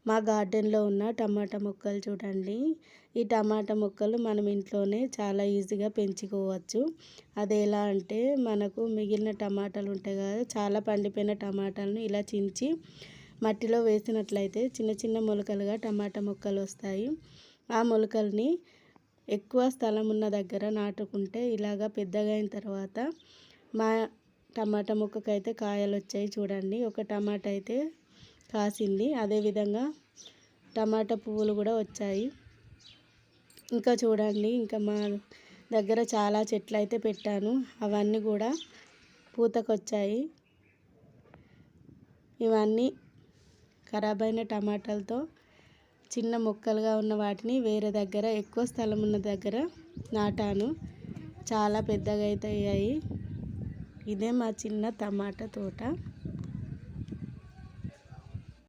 మా గార్డెన్లో ఉన్న టమాటా మొక్కలు చూడండి. ఈ టమాటా మొక్కలు మనం ఇంట్లోనే చాలా ఈజీగా పెంచుకోవచ్చు. అది ఎలా అంటే మనకు మిగిలిన టమాటాలు ఉంటాయి కదా, చాలా పండిపోయిన టమాటాలను ఇలా చించి మట్టిలో వేసినట్లయితే చిన్న చిన్న మొలకలుగా టమాటా మొక్కలు వస్తాయి. ఆ మొలకల్ని ఎక్కువ స్థలం ఉన్న దగ్గర నాటుకుంటే ఇలాగా పెద్దగా అయిన తర్వాత మా టమాటా మొక్కకైతే కాయలు వచ్చాయి చూడండి. ఒక టమాటా అయితే కాసింది, అదేవిధంగా టమాటా పువ్వులు కూడా వచ్చాయి. ఇంకా చూడండి, ఇంకా మా దగ్గర చాలా చెట్లు అయితే పెట్టాను, అవన్నీ కూడా పూతకొచ్చాయి. ఇవన్నీ ఖరాబ్ అయిన టమాటాలతో చిన్న మొక్కలుగా ఉన్న వాటిని వేరే దగ్గర ఎక్కువ స్థలం ఉన్న దగ్గర నాటాను. చాలా పెద్దగా అయితే అయ్యాయి. ఇదే మా చిన్న టమాటా తోట.